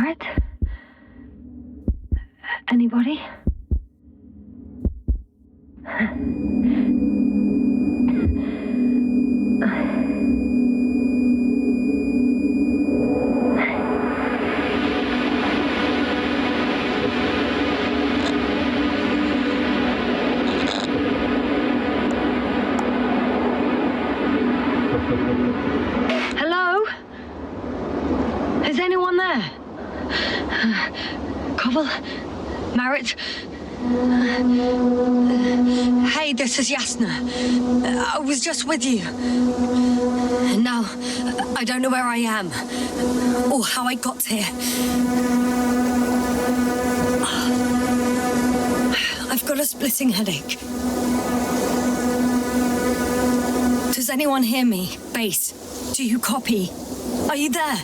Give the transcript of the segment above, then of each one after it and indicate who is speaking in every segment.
Speaker 1: Marit? Anybody? Hello? Is anyone there? Koval? Marit? Hey, this is Yasna. I was just with you. And now, I don't know where I am. Or how I got here. I've got a splitting headache. Does anyone hear me? Base, do you copy? Are you there?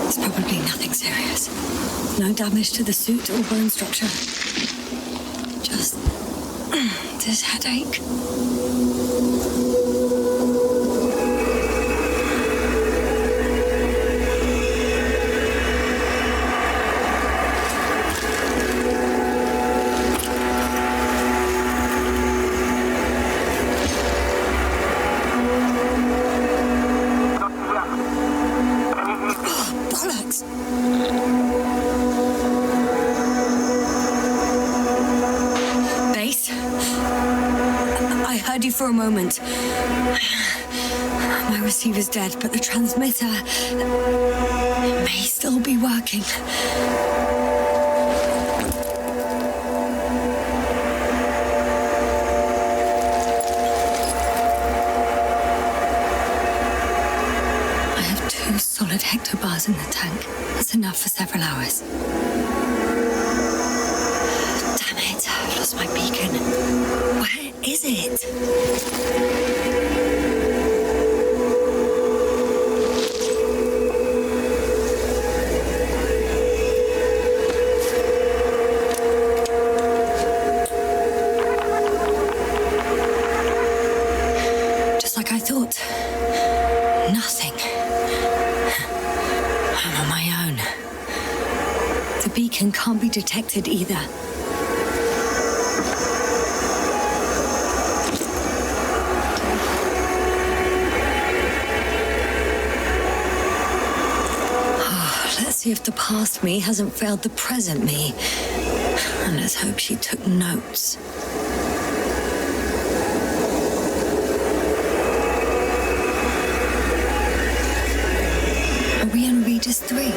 Speaker 1: It's probably nothing serious. No damage to the suit or bone structure. Just this headache. For a moment. My receiver's dead, but the transmitter may still be working. I have 2 solid hectobars in the tank. That's enough for several hours. Damn it, I've lost my beacon. Where is it? Just like I thought. Nothing. I'm on my own. The beacon can't be detected either. See if the past me hasn't failed the present me. And let's hope she took notes. Are we on Regis III?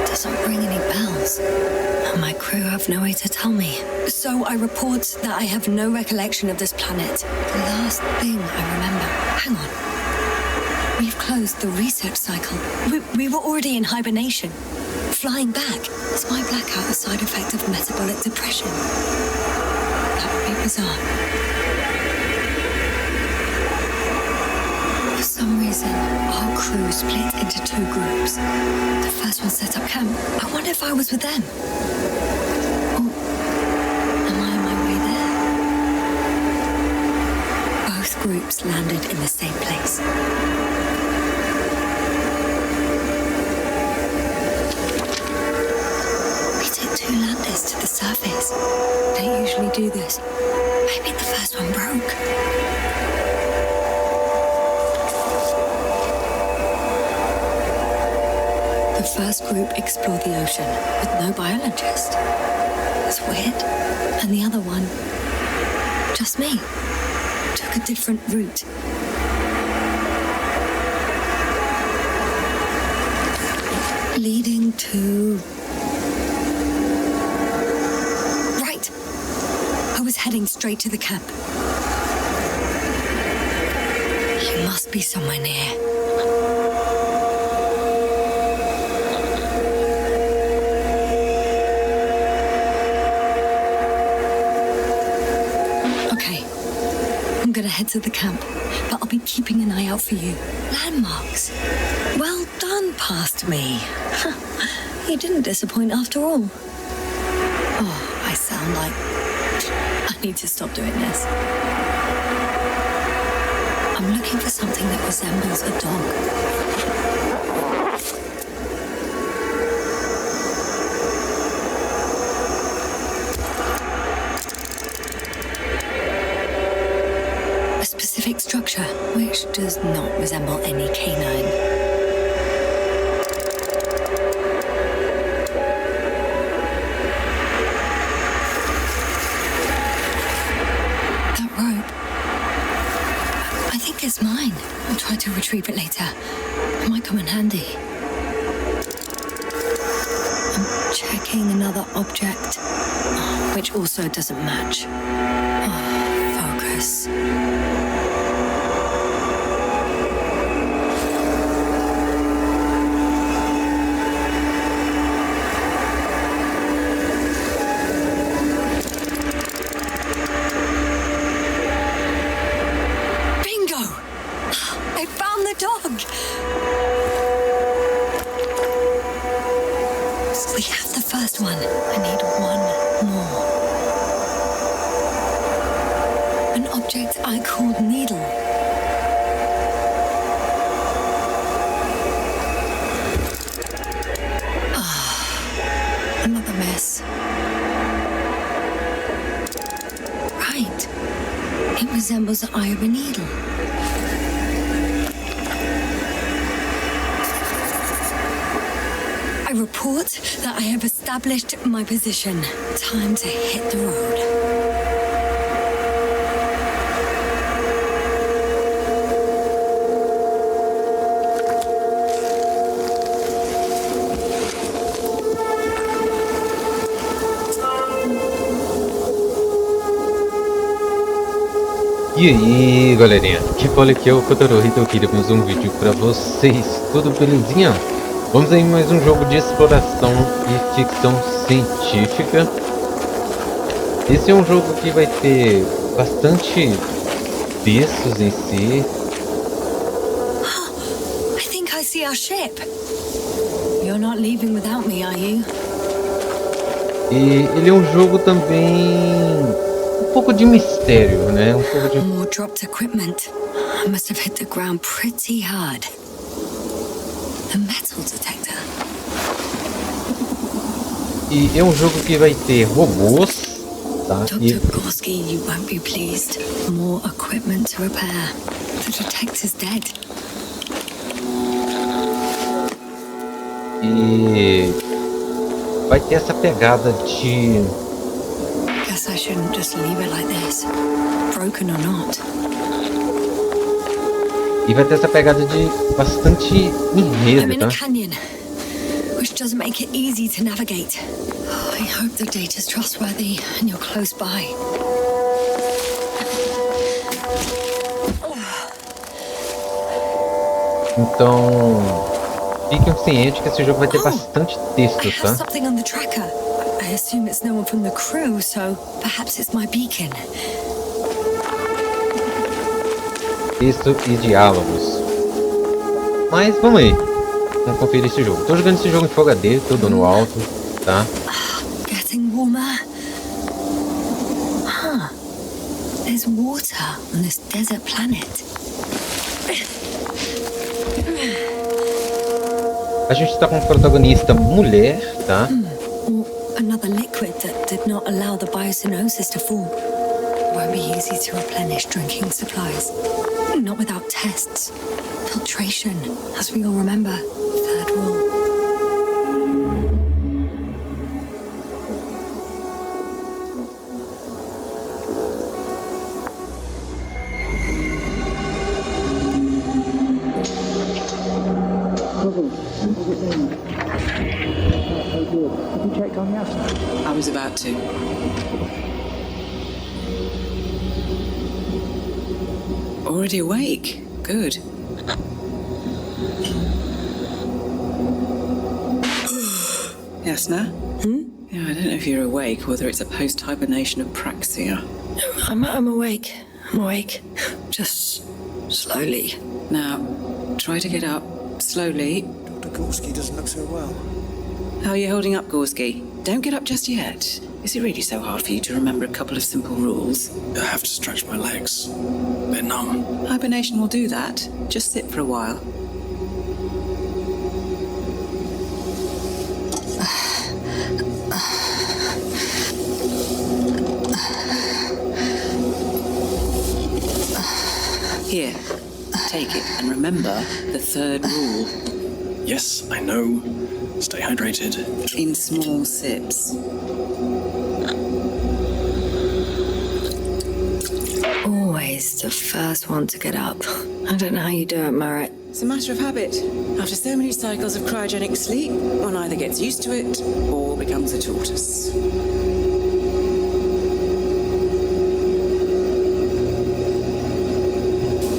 Speaker 1: Doesn't ring any bells. And my crew have no way to tell me. So I report that I have no recollection of this planet. The last thing I remember. Hang on. We've closed the research cycle. We were already in hibernation. Flying back. Is my blackout a side effect of metabolic depression? That would be bizarre. For some reason, our crew split into 2 groups. The first one set up camp. I wonder if I was with them. Or am I on my way there? Both groups landed in the same place. Landers to the surface. They usually do this. Maybe the first one broke. The first group explored the ocean with no biologist. That's weird. And the other one, just me, took a different route. Leading to... I was heading straight to the camp. You must be somewhere near. Okay, I'm gonna head to the camp, but I'll be keeping an eye out for you. Landmarks. Well done, past me. You didn't disappoint after all. Oh, I sound like... I need to stop doing this. I'm looking for something that resembles a dog. A specific structure which does not resemble any canine. It's mine. I'll try to retrieve it later. It might come in handy. I'm checking another object, which also doesn't match. Focus. We have the first one. I need one more. An object I called needle. Another mess. Right. It resembles the eye of a needle. I report that I have established my position. Time to hit the road.
Speaker 2: E aí, galerinha, que fala aqui é o Kotaro e eu queria fazer um vídeo pra vocês. Tudo belezinha? Vamos aí mais um jogo de exploração e ficção científica. Esse é um jogo que vai ter bastante textos em si.
Speaker 1: I think I see our ship. You're not leaving without me, are you?
Speaker 2: E ele é um jogo também um pouco de mistério, né? Um pouco de...
Speaker 1: More dropped equipment. I must have hit the ground pretty hard. A metal detector.
Speaker 2: E é um jogo que vai ter robôs, tá?
Speaker 1: Dr. Gorski, you won't be pleased. More equipment to repair. The detector's dead.
Speaker 2: E vai ter essa pegada de...
Speaker 1: Guess I shouldn't just leave it like this. Broken or not.
Speaker 2: E vai ter essa pegada de bastante enredo, tá?
Speaker 1: Canyon, which doesn't make it easy to navigate. I hope the data's trustworthy and you're close by.
Speaker 2: Então, fiquem cientes que esse jogo vai ter bastante texto,
Speaker 1: I
Speaker 2: tá?
Speaker 1: have something on the tracker. I assume it's no one from the crew, so perhaps it's my beacon.
Speaker 2: Texto e diálogos. Mas vamos aí. Vamos conferir esse jogo. Tô jogando esse jogo em Full HD, tudo no alto, tá?
Speaker 1: Getting warmer. There's water on this desert planet.
Speaker 2: A gente tá com uma protagonista mulher, tá?
Speaker 1: Or another liquid that did not allow the biocenosis to form. Won't be easy to replenish drinking supplies. Not without tests. Filtration, as we all remember. Third rule.
Speaker 3: Have you checked on Yasna?
Speaker 4: I was about to. Already awake? Good. Yasna? Yeah, I don't know if you're awake, whether it's a post-hibernation apraxia.
Speaker 1: I'm awake. I'm awake. Just slowly.
Speaker 4: Now, try to get up slowly.
Speaker 3: Dr. Gorski doesn't look so well.
Speaker 4: How are you holding up, Gorski? Don't get up just yet. Is it really so hard for you to remember a couple of simple rules?
Speaker 3: I have to stretch my legs. They're numb. down.
Speaker 4: Hibernation will do that. Just sit for a while. Here, take it and remember the third rule.
Speaker 3: Yes, I know. Stay hydrated.
Speaker 4: In small sips.
Speaker 1: Always the first one to get up. I don't know how you do it, Merritt.
Speaker 4: It's a matter of habit. After so many cycles of cryogenic sleep, one either gets used to it or becomes a tortoise.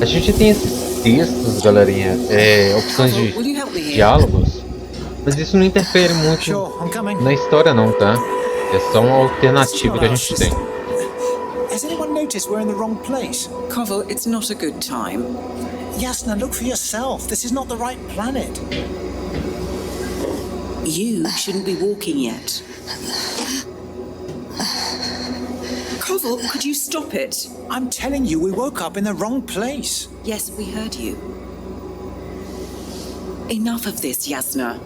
Speaker 2: A gente tem esses textos, galerinha, opções de diálogos, mas isso não interfere muito na história não, tá? É só uma alternativa que a gente tem.
Speaker 3: Has anyone noticed we're in the wrong place?
Speaker 4: Koval, it's not a good time.
Speaker 3: Yasna, look for yourself. This is not the right planet.
Speaker 4: You shouldn't be walking yet. Koval, could you stop it?
Speaker 3: I'm telling you, we woke up in the wrong place.
Speaker 4: Yes, we heard you. Enough of this, Yasna.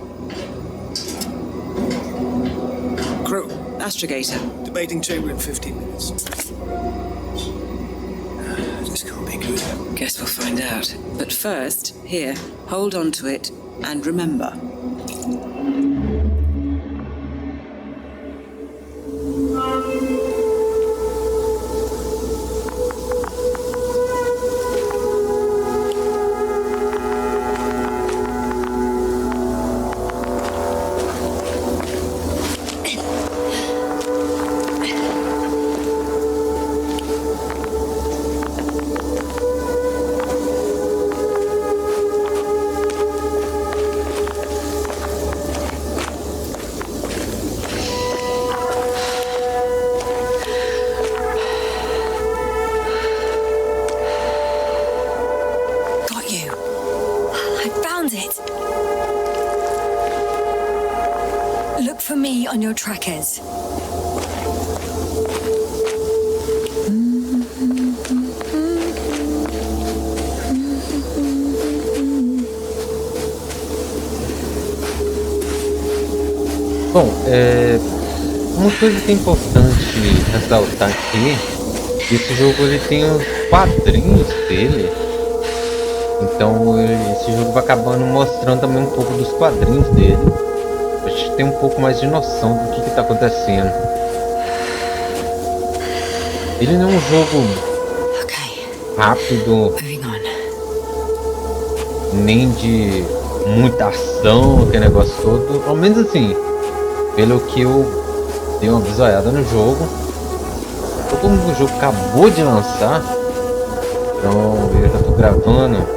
Speaker 3: Crew,
Speaker 4: Astrogator.
Speaker 3: debating chamber in 15 minutes. This can't be good.
Speaker 4: Guess we'll find out. But first, here, hold on to it and remember.
Speaker 1: On your trackers.
Speaker 2: Bom, uma coisa que é importante ressaltar aqui, esse jogo ele tem os quadrinhos dele, então esse jogo vai acabando mostrando também um pouco dos quadrinhos dele. A gente tem um pouco mais de noção do que está acontecendo. Ele não é um jogo rápido, nem de muita ação, aquele negócio todo. Ao menos assim, pelo que eu dei uma bisoiada no jogo. Como o jogo acabou de lançar, então eu já estou gravando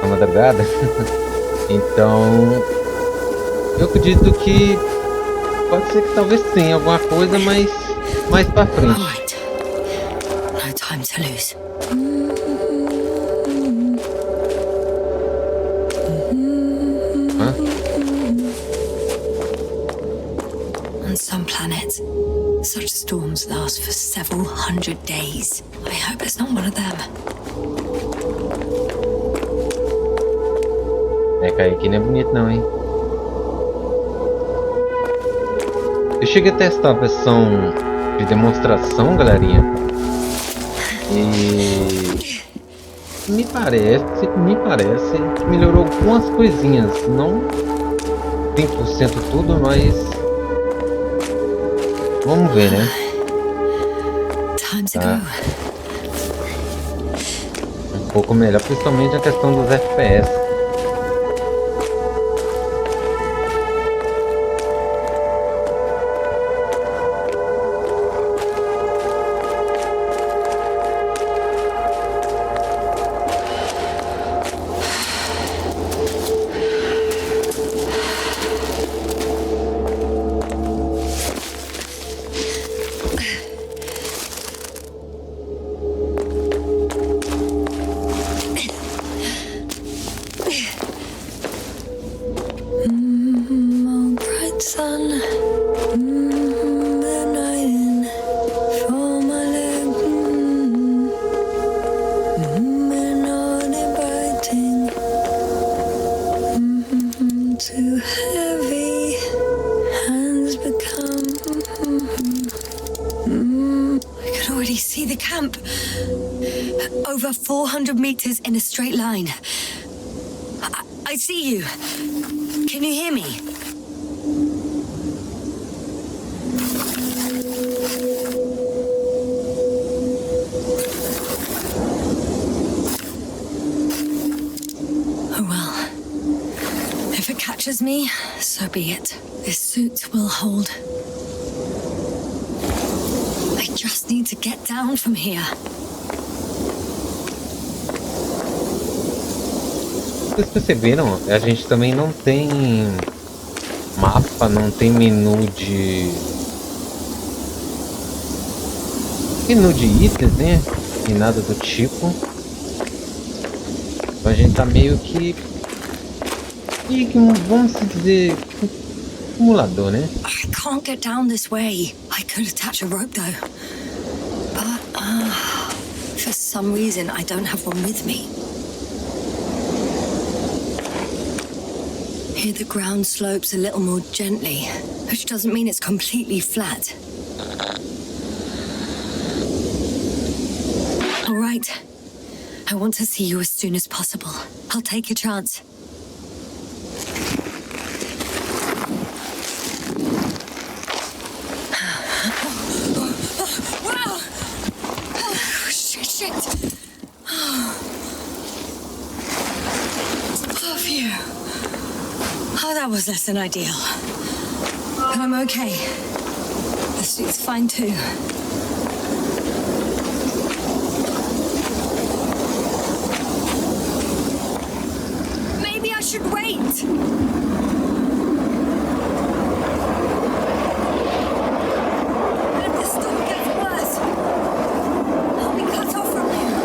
Speaker 2: na madrugada, então eu acredito que pode ser que talvez tenha alguma coisa, mas mais pra frente.
Speaker 1: No time to lose.
Speaker 2: Hã?
Speaker 1: On some planets, such storms last for several hundred days. I hope it's not one of them.
Speaker 2: Cair aqui não é bonito não, hein? Eu cheguei a testar a versão de demonstração, galerinha, e me parece que melhorou algumas coisinhas, não 100% tudo, mas vamos ver, né? Tá. Um pouco melhor, principalmente a questão dos FPS.
Speaker 1: ramp. Over 400 meters in a straight line. I see you. Can you hear me? Oh well. If it catches me, so be it. This suit will hold. I just need to get down from here.
Speaker 2: Vocês perceberam? A gente também não tem mapa, não tem menu de itens, né? E nada do tipo. Então a gente tá meio que vamos dizer, simulador, né?
Speaker 1: I can't get down this way. I could attach a rope though. But for some reason I don't have one with me. Here the ground slopes a little more gently, which doesn't mean it's completely flat. All right. I want to see you as soon as possible. I'll take a chance. Wow! Shit! Oh, phew. Oh, that was less than ideal. But I'm okay. The suit's fine too. Maybe I should wait. If this storm gets worse, I'll be cut off from here.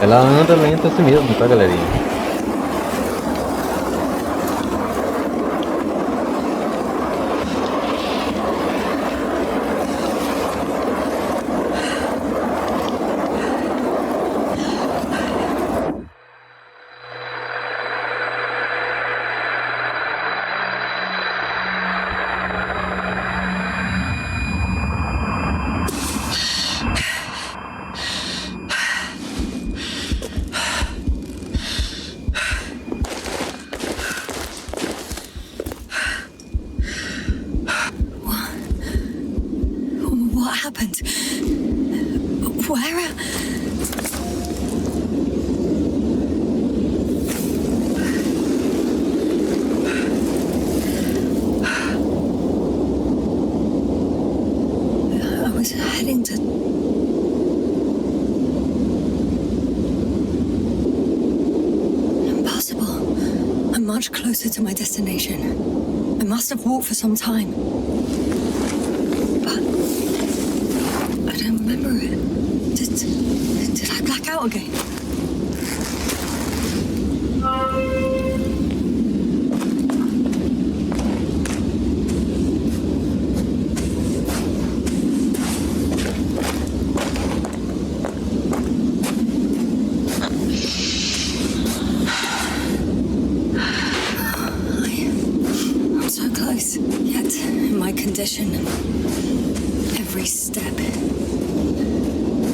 Speaker 2: Ela anda lenta assim mesmo, tá, galerinha?
Speaker 1: What happened? Where? I was heading to... Impossible. I'm much closer to my destination. I must have walked for some time. But I don't remember it. Did I black out again? I'm so close, yet in my condition, every step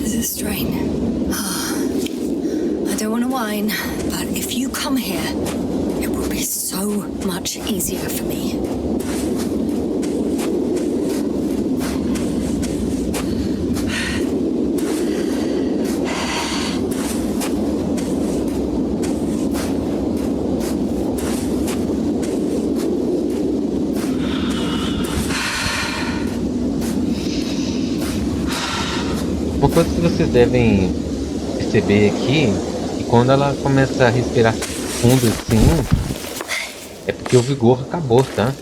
Speaker 1: is a strain. I don't want to whine, but if you come here, it will be so much easier for me.
Speaker 2: Uma coisa que vocês devem perceber aqui, que quando ela começa a respirar fundo assim, é porque o vigor acabou, tá?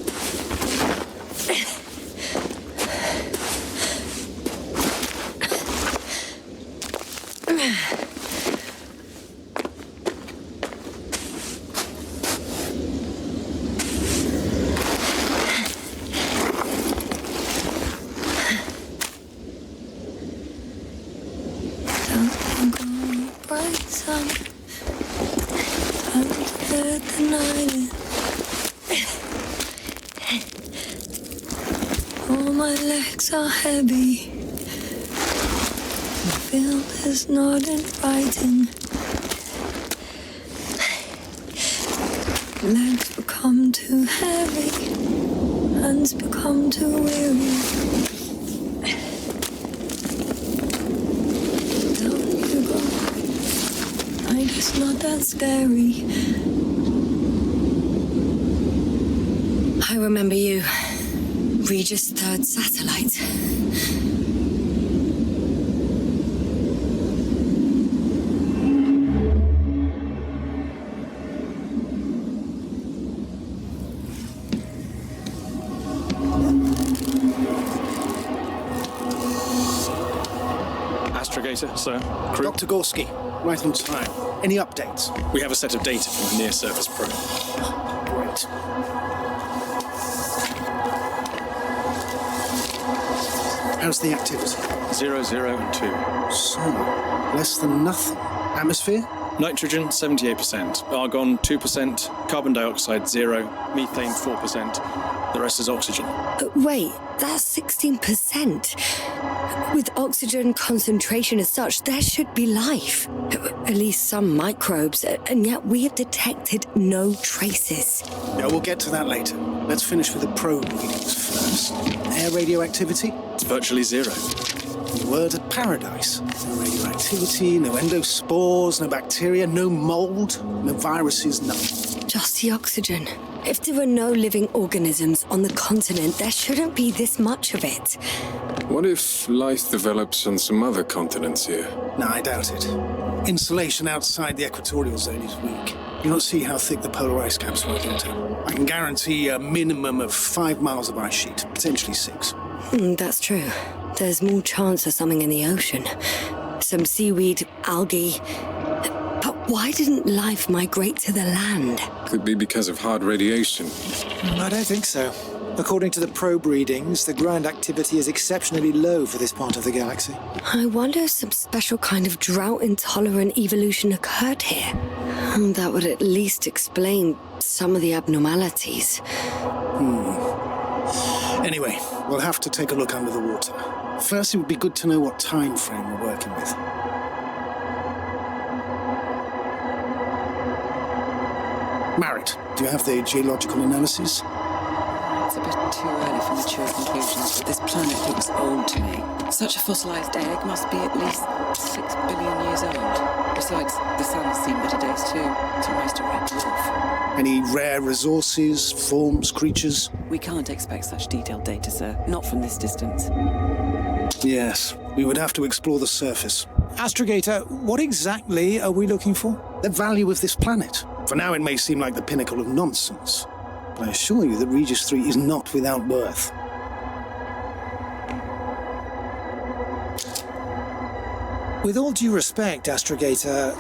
Speaker 1: My legs are heavy. The field is not inviting. Legs become too heavy. Hands become too weary. Down you go. Night is not that scary. I remember you. Regis III satellite.
Speaker 5: Astrogator, sir. Crew.
Speaker 3: Dr. Gorski, right on time. Any updates?
Speaker 5: We have a set of data from the near-surface probe.
Speaker 3: Great. How's the activity?
Speaker 5: 0, 0, and 2.
Speaker 3: So, less than nothing. Atmosphere?
Speaker 5: Nitrogen, 78%. Argon, 2%. Carbon dioxide, 0. Methane, 4%. The rest is oxygen.
Speaker 1: Wait, that's 16%. With oxygen concentration as such, there should be life. At least some microbes, and yet we have detected no traces.
Speaker 3: No, we'll get to that later. Let's finish with the probe readings first. Air radioactivity?
Speaker 5: It's virtually 0.
Speaker 3: Word of paradise. No radioactivity, no endospores, no bacteria, no mold, no viruses, nothing.
Speaker 1: Just the oxygen. If there are no living organisms on the continent, there shouldn't be this much of it.
Speaker 6: What if life develops on some other continents here?
Speaker 3: No, I doubt it. Insulation outside the equatorial zone is weak. You don't see how thick the polar ice caps work into. I can guarantee a minimum of 5 miles of ice sheet, potentially 6.
Speaker 1: That's true. There's more chance of something in the ocean. Some seaweed, algae. But why didn't life migrate to the land?
Speaker 6: Could be because of hard radiation.
Speaker 7: I don't think so. According to the probe readings, the ground activity is exceptionally low for this part of the galaxy.
Speaker 1: I wonder if some special kind of drought-intolerant evolution occurred here. That would at least explain some of the abnormalities.
Speaker 3: Anyway, we'll have to take a look under the water. First, it would be good to know what time frame we're working with. Marit, do you have the geological analysis?
Speaker 4: It's a bit too early for mature conclusions, but this planet looks old to me. Such a fossilized egg must be at least 6 billion years old. Besides, the sun's seen better days too. It's almost a red dwarf.
Speaker 3: Any rare resources, forms, creatures?
Speaker 4: We can't expect such detailed data, sir. Not from this distance.
Speaker 3: Yes, we would have to explore the surface.
Speaker 7: Astrogator, what exactly are we looking for?
Speaker 3: The value of this planet. For now, it may seem like the pinnacle of nonsense. But I assure you that Regis III is not without worth.
Speaker 7: With all due respect, Astrogator,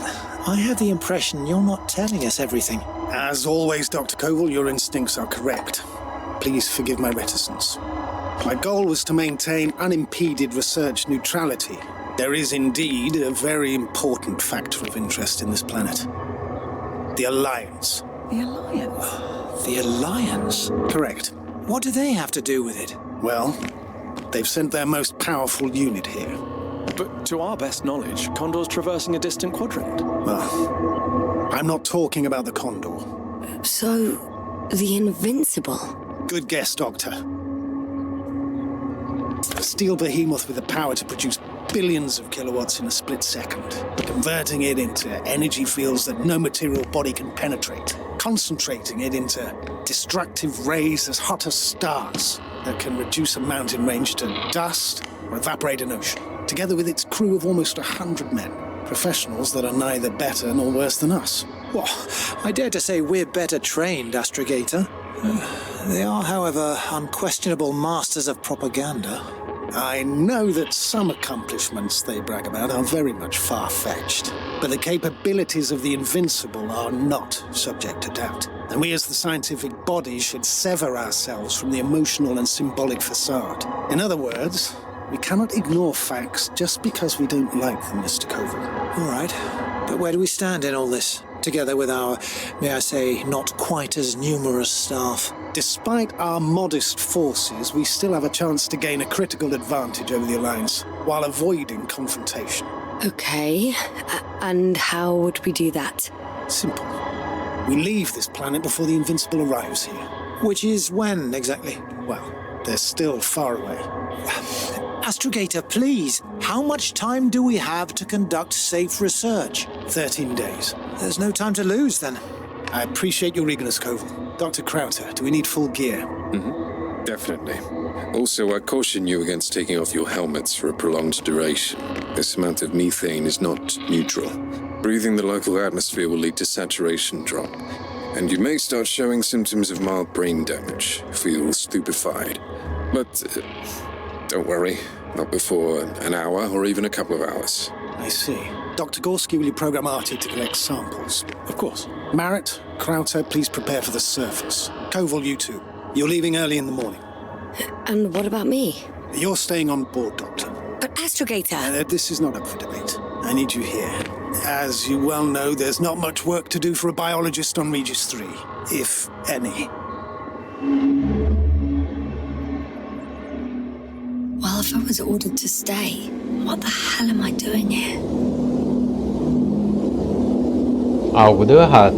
Speaker 7: I have the impression you're not telling us everything.
Speaker 3: As always, Dr. Koval, your instincts are correct. Please forgive my reticence. My goal was to maintain unimpeded research neutrality. There is indeed a very important factor of interest in this planet. The Alliance.
Speaker 4: The Alliance?
Speaker 7: The Alliance?
Speaker 3: Correct.
Speaker 7: What do they have to do with it?
Speaker 3: Well, they've sent their most powerful unit here.
Speaker 5: But to our best knowledge, Condor's traversing a distant quadrant.
Speaker 3: Well, I'm not talking about the Condor.
Speaker 1: So, the Invincible.
Speaker 3: Good guess, Doctor. A steel behemoth with the power to produce billions of kilowatts in a split second, converting it into energy fields that no material body can penetrate, concentrating it into destructive rays as hot as stars that can reduce a mountain range to dust or evaporate an ocean, together with its crew of almost 100 men, professionals that are neither better nor worse than us.
Speaker 7: Well, I dare to say we're better trained, Astrogator. They are, however, unquestionable masters of propaganda.
Speaker 3: I know that some accomplishments they brag about are very much far-fetched, but the capabilities of the Invincible are not subject to doubt. And we as the scientific body should sever ourselves from the emotional and symbolic facade. In other words, we cannot ignore facts just because we don't like them, Mr. Koval.
Speaker 7: All right, but where do we stand in all this? Together with our, may I say, not quite as numerous staff.
Speaker 3: Despite our modest forces, we still have a chance to gain a critical advantage over the Alliance, while avoiding confrontation.
Speaker 1: Okay, and how would we do that?
Speaker 3: Simple. We leave this planet before the Invincible arrives here.
Speaker 7: Which is when, exactly?
Speaker 3: Well, they're still far away.
Speaker 7: Astrogator, please, how much time do we have to conduct safe research?
Speaker 3: 13 days.
Speaker 7: There's no time to lose, then.
Speaker 3: I appreciate your eagerness, Koval. Dr. Crowther, do we need full gear?
Speaker 6: Definitely. Also, I caution you against taking off your helmets for a prolonged duration. This amount of methane is not neutral. Breathing the local atmosphere will lead to saturation drop, and you may start showing symptoms of mild brain damage, feel stupefied. But don't worry, not before an hour or even a couple of hours.
Speaker 3: I see. Dr. Gorski, will you program Artie to collect samples?
Speaker 5: Of course.
Speaker 3: Marrett, Crowther, please prepare for the surface. Koval, you too. You're leaving early in the morning.
Speaker 1: And what about me?
Speaker 3: You're staying on board, Doctor.
Speaker 1: But Astrogator...
Speaker 3: This is not up for debate. I need you here. As you well know, there's not much work to do for a biologist on Regis III, if any.
Speaker 1: Well, if I was ordered to stay, what the hell am I doing here?
Speaker 2: Algo deu errado.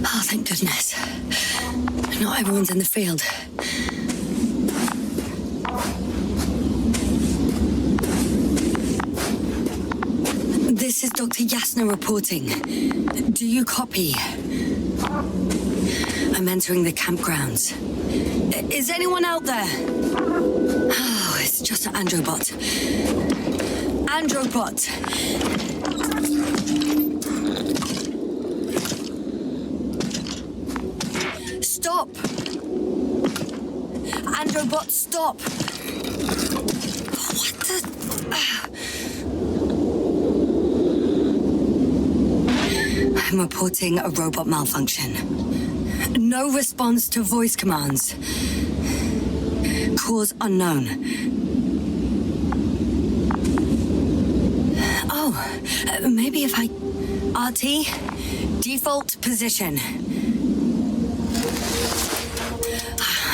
Speaker 1: Oh, thank goodness. Not everyone's in the field. This is Dr. Yasna reporting. Do you copy? I'm entering the campgrounds. Is anyone out there? Oh, it's just an Androbot. Androbot! Stop! Androbot, stop! What the... I'm reporting a robot malfunction. No response to voice commands. Cause unknown. Oh, maybe if I... RT? Default position.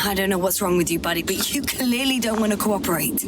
Speaker 1: I don't know what's wrong with you, buddy, but you clearly don't want to cooperate.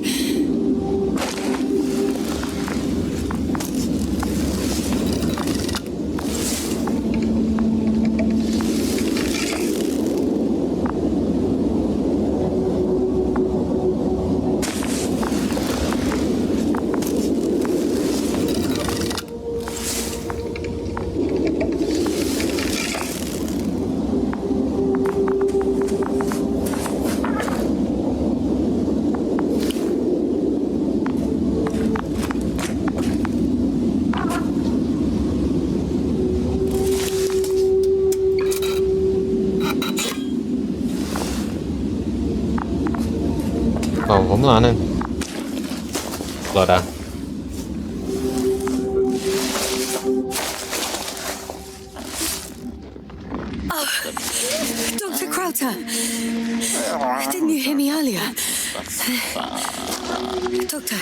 Speaker 2: Bom, vamos lá, né? Explorar.
Speaker 1: Dr. Crowther! Didn't you hear me earlier? Doctor?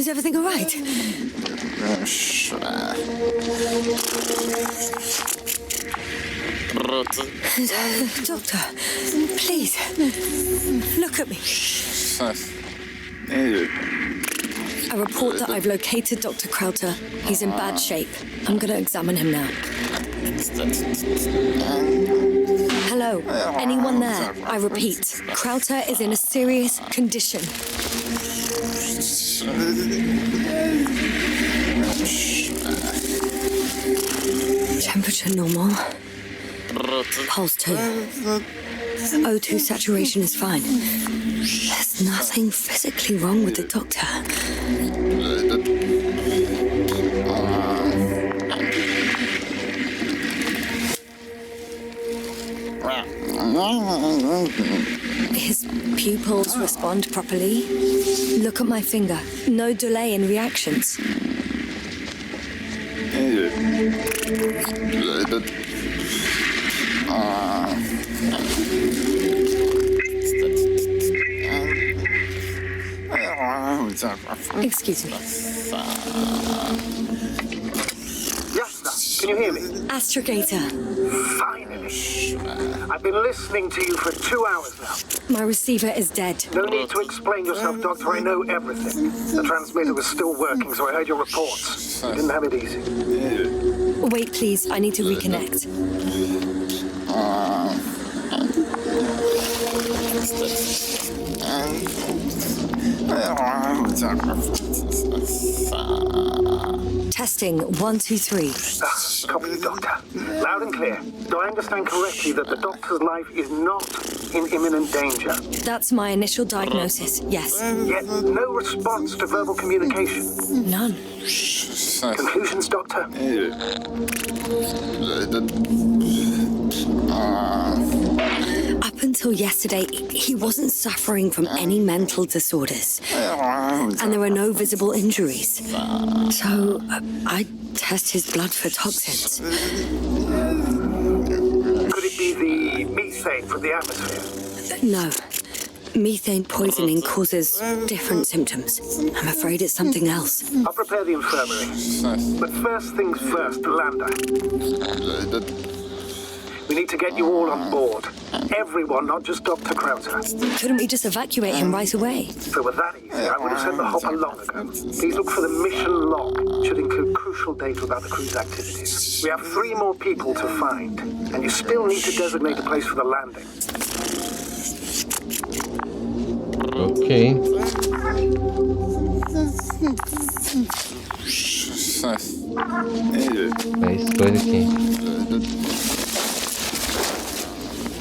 Speaker 1: Is everything all right? Doctor, please, look at me. I report that I've located Dr. Crowther. He's in bad shape. I'm gonna examine him now. Hello, anyone there? I repeat, Crowther is in a serious condition. Temperature normal. Pulse 2. O2 saturation is fine. There's nothing physically wrong with the doctor. His pupils respond properly. Look at my finger. No delay in reactions. Excuse me.
Speaker 3: Yasna, can you hear me?
Speaker 1: Astrogator.
Speaker 3: Finally. I've been listening to you for 2 hours now.
Speaker 1: My receiver is dead.
Speaker 3: No need to explain yourself, Doctor. I know everything. The transmitter was still working, so I heard your reports. You didn't have it easy.
Speaker 1: Wait, please. I need to reconnect. Testing 1, 2, 3.
Speaker 3: Copy the Doctor. Loud and clear. Do I understand correctly that the Doctor's life is not in imminent danger?
Speaker 1: That's my initial diagnosis, yes.
Speaker 3: Yet no response to verbal communication.
Speaker 1: None.
Speaker 3: Conclusions, Doctor?
Speaker 1: Up until yesterday, he wasn't suffering from any mental disorders. And there were no visible injuries. So, I test his blood for toxins.
Speaker 3: Could it be the methane from the atmosphere?
Speaker 1: No. Methane poisoning causes different symptoms. I'm afraid it's something else.
Speaker 3: I'll prepare the infirmary. But first things first, Lander. We need to get you all on board. Everyone, not just Dr. Krauter.
Speaker 1: Couldn't we just evacuate him right away?
Speaker 3: If it were that easy, I would have sent the hopper long ago. Please look for the mission log. It should include crucial data about the crew's activities. We have 3 more people to find, and you still need to designate a place for the landing.
Speaker 2: Ok. É a escolha aqui.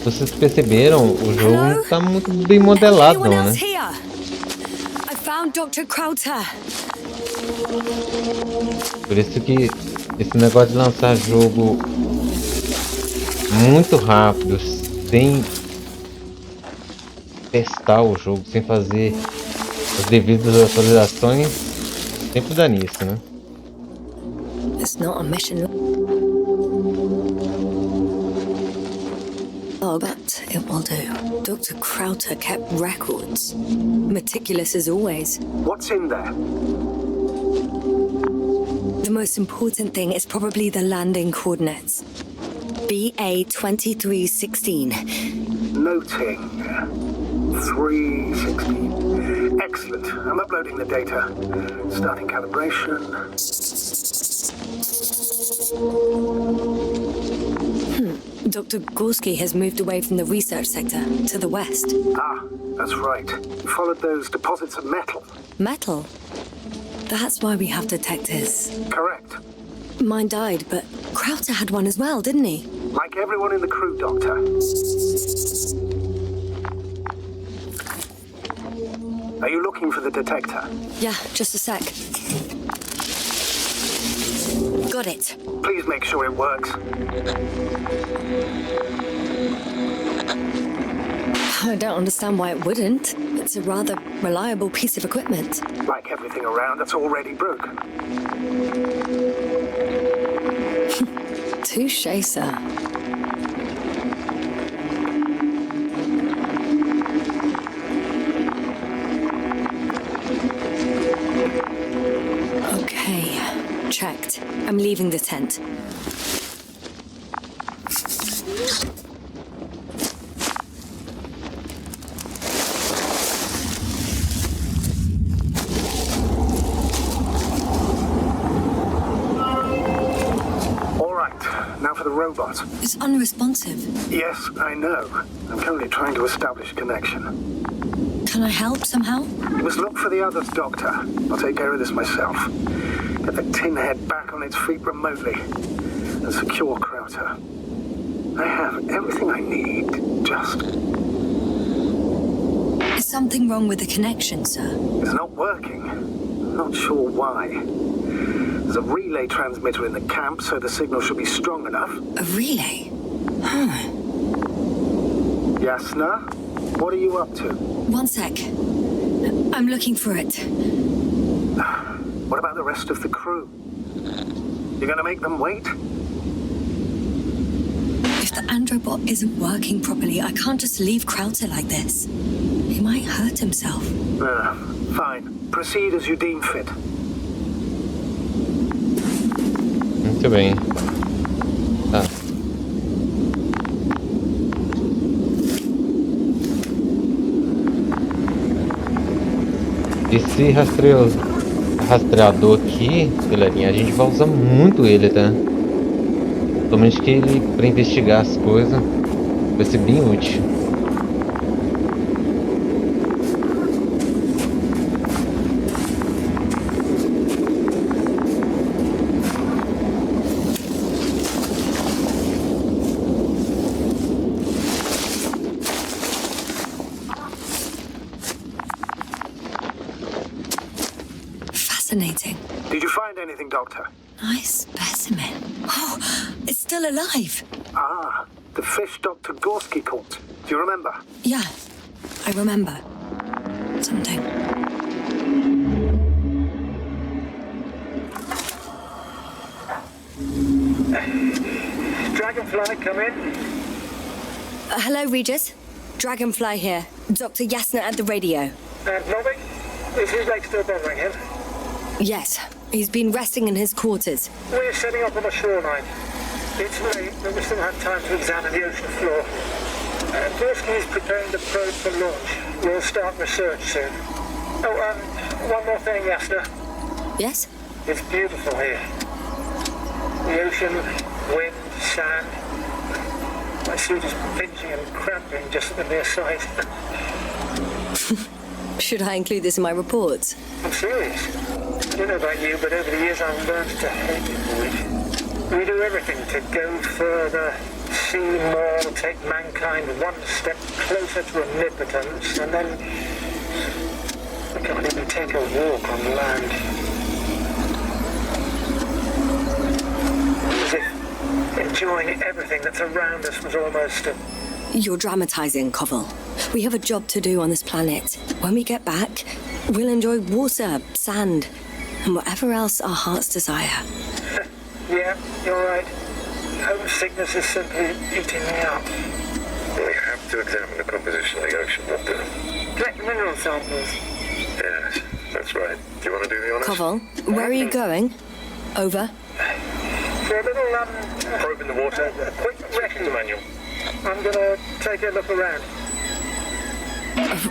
Speaker 2: Vocês perceberam, o jogo não tá muito bem modelado, não, né?
Speaker 1: I found Dr. Krauter.
Speaker 2: Por isso que esse negócio de lançar jogo muito rápido, sem testar o jogo, sem fazer as devidas atualizações, sempre dá nisso, né?
Speaker 1: It's not a mission. Oh, but it will do. Dr. Krauter kept records. Meticulous as always.
Speaker 3: What's in there?
Speaker 1: The most important thing is probably the landing coordinates. BA 2316.
Speaker 3: Noting. 316. Excellent. I'm uploading the data. Starting calibration.
Speaker 1: Dr. Gorski has moved away from the research sector to the west.
Speaker 3: Ah, that's right. You followed those deposits of metal.
Speaker 1: Metal? That's why we have detectors.
Speaker 3: Correct.
Speaker 1: Mine died, but Krauter had one as well, didn't he?
Speaker 3: Like everyone in the crew, Doctor. Are you looking for the detector?
Speaker 1: Yeah, just a sec. Got it.
Speaker 3: Please make sure it works.
Speaker 1: I don't understand why it wouldn't. It's a rather reliable piece of equipment.
Speaker 3: Like everything around that's already broken.
Speaker 1: Touché, sir. Okay, checked. I'm leaving the tent.
Speaker 3: Robot.
Speaker 1: It's unresponsive.
Speaker 3: Yes, I know. I'm currently trying to establish a connection.
Speaker 1: Can I help somehow?
Speaker 3: You must look for the others, Doctor. I'll take care of this myself. Get the tin head back on its feet remotely and secure Krauter. I have everything I need, just...
Speaker 1: Is something wrong with the connection, sir?
Speaker 3: It's not working. I'm not sure why. There's a relay transmitter in the camp, so the signal should be strong enough.
Speaker 1: A relay? Huh.
Speaker 3: Yasna, what are you up to?
Speaker 1: One sec. I'm looking for it.
Speaker 3: What about the rest of the crew? You're gonna make them wait?
Speaker 1: If The androbot isn't working properly. I can't just leave Krauter like this. He might hurt himself.
Speaker 3: Fine. Proceed as you deem fit.
Speaker 2: Muito bem. Tá. Esse rastreador aqui, galerinha, a gente vai usar muito ele, tá? Somente que ele, para investigar as coisas, vai ser bem útil.
Speaker 1: Fascinating.
Speaker 3: Did you find anything, Doctor?
Speaker 1: Nice specimen. Oh, it's still alive.
Speaker 3: Ah, the fish Dr. Gorski caught. Do you remember?
Speaker 1: Yeah, I remember. Something.
Speaker 3: Dragonfly, come in.
Speaker 1: Hello, Regis. Dragonfly here. Dr. Yasna at the radio.
Speaker 3: Nobby? Is his leg still bothering him?
Speaker 1: Yes, he's been resting in his quarters.
Speaker 3: We're setting up on the shoreline. It's late, but we still have time to examine the ocean floor. Gorski is preparing the probe for launch. We'll start research soon. Oh, one more thing, Yasna.
Speaker 1: Yes?
Speaker 3: It's beautiful here. The ocean, wind, sand. My suit is pinching and cramping just at the mere sight.
Speaker 1: Should I include this in my reports?
Speaker 3: I'm serious. I don't know about you, but over the years I've learned to hate it, boy. We do everything to go further, see more, take mankind one step closer to omnipotence, and then we can't even take a walk on land. As if enjoying everything that's around us was almost a...
Speaker 1: You're dramatizing, Koval. We have a job to do on this planet. When we get back, we'll enjoy water, sand, and whatever else our hearts desire.
Speaker 3: Yeah, you're right. Homesickness is simply eating me up.
Speaker 6: We have to examine the composition of the ocean, Doctor.
Speaker 3: Collect mineral samples.
Speaker 6: Yes, that's right. Do you want to do the honors?
Speaker 1: Koval, where are you going? Over.
Speaker 3: For a little,
Speaker 6: Probe in the water. Quick recce manual.
Speaker 3: I'm gonna take a look around.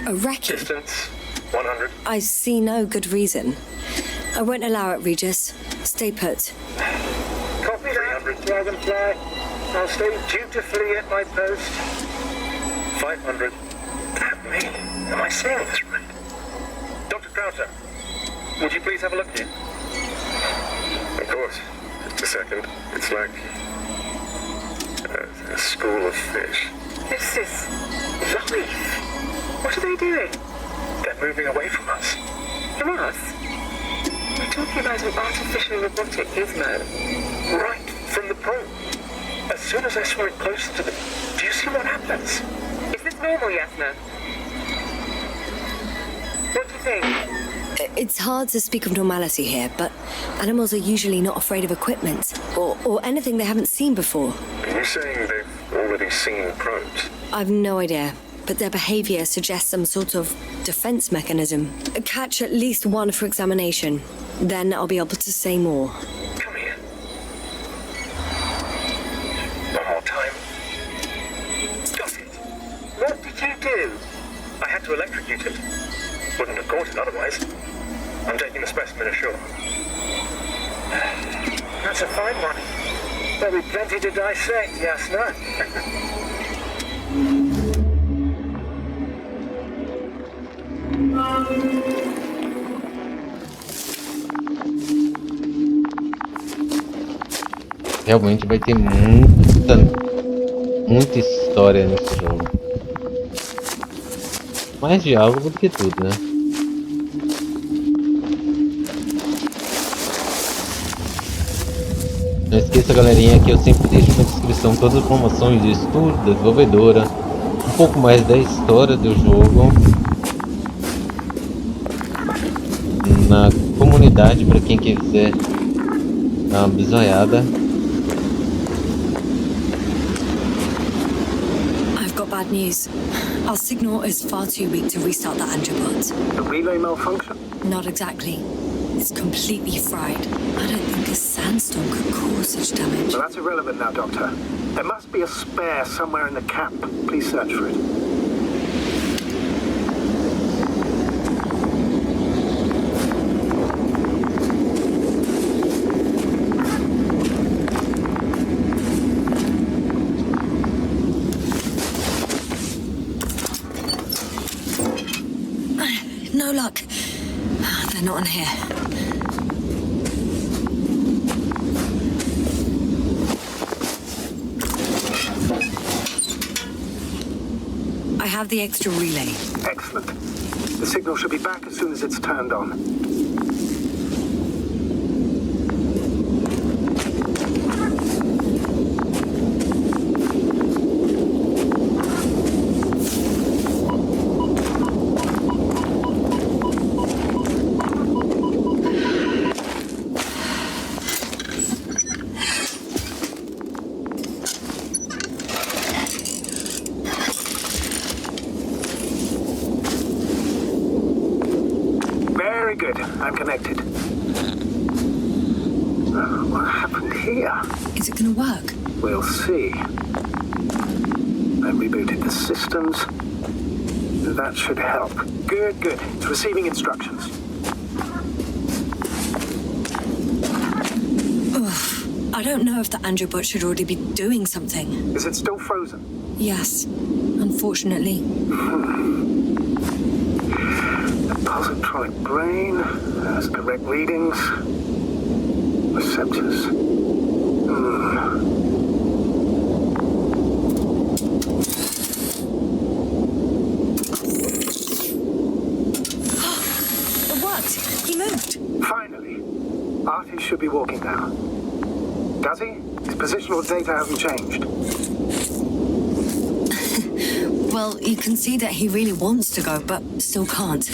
Speaker 1: A recce?
Speaker 6: Distance 100.
Speaker 1: I see no good reason. I won't allow it, Regis. Stay put.
Speaker 3: Copy that, Dragonfly. I'll stay dutifully at my post.
Speaker 6: 500.
Speaker 3: Damn me. Am I saying this right?
Speaker 6: Dr. Krauter, would you please have a look here? Of course. Just a second. It's like a school of fish.
Speaker 3: This is life. What are they doing?
Speaker 6: They're moving away from us.
Speaker 3: From us? We're talking about an artificial robotic gizmo.
Speaker 6: Right from the probe. As soon as I saw it closer to them, do you see what happens?
Speaker 3: Is this normal, Yasna? What do you think?
Speaker 1: It's hard to speak of normality here, but animals are usually not afraid of equipment or anything they haven't seen before.
Speaker 6: Are you saying they've already seen probes?
Speaker 1: I've no idea, but their behavior suggests some sort of defense mechanism. Catch at least one for examination. Then I'll be able to say more.
Speaker 6: Come here. One more time. Got it.
Speaker 3: What did you do?
Speaker 6: I had to electrocute it. Wouldn't have caught it otherwise. I'm taking the specimen ashore.
Speaker 3: That's a fine one. There'll be plenty to dissect, Yasna.
Speaker 2: Realmente vai ter muita história nesse jogo. Mais diálogo do que tudo, né? Não esqueça, galerinha, que eu sempre deixo na descrição todas as informações do estúdio, da desenvolvedora, um pouco mais da história do jogo, na comunidade para quem quiser dar uma bisoiada.
Speaker 1: news. Our signal is far too weak to restart the Androbot.
Speaker 8: The relay malfunction?
Speaker 1: Not exactly. It's completely fried. I don't think a sandstorm could cause such damage.
Speaker 8: Well, that's irrelevant now, Doctor. There must be a spare somewhere in the camp. Please search for it.
Speaker 1: No luck. They're not on here. I have the extra relay.
Speaker 8: Excellent. The signal should be back as soon as it's turned on. I'm connected. What happened here?
Speaker 1: Is it gonna work?
Speaker 8: We'll see. I rebooted the systems. That should help. Good, good. It's receiving instructions.
Speaker 1: Oof. I don't know if the Androbot should already be doing something.
Speaker 8: Is it still frozen?
Speaker 1: Yes, unfortunately.
Speaker 8: Positronic brain has correct readings. Receptors.
Speaker 1: It worked. He moved.
Speaker 8: Finally. Artie should be walking now. Does he? His positional data hasn't changed.
Speaker 1: Well, you can see that he really wants to go, but still can't.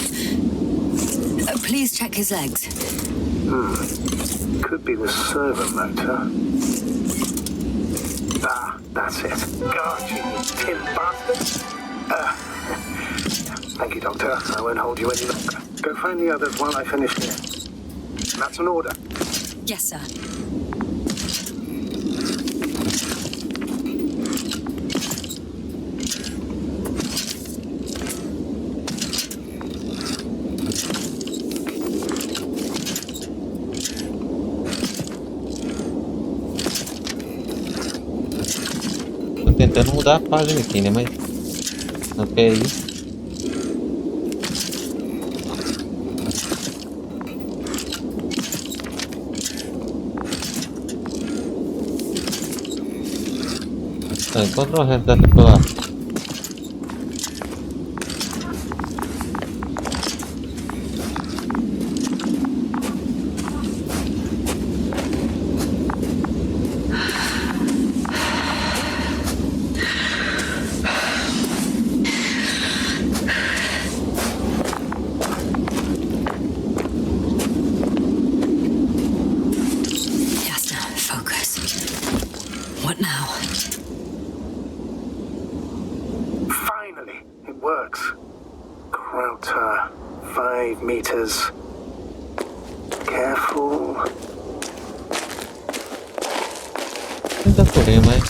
Speaker 1: Please check his legs.
Speaker 8: Could be the servo motor. Ah, that's it. God, you tin bastard. Thank you, Doctor. I won't hold you any longer. Go find the others while I finish here. That's an order.
Speaker 1: Yes, sir.
Speaker 2: Tentando mudar a página aqui, né? Mas até aí. Tá, encontra o resto da tripulação.
Speaker 8: Meters. Careful.
Speaker 2: Ainda porém, mas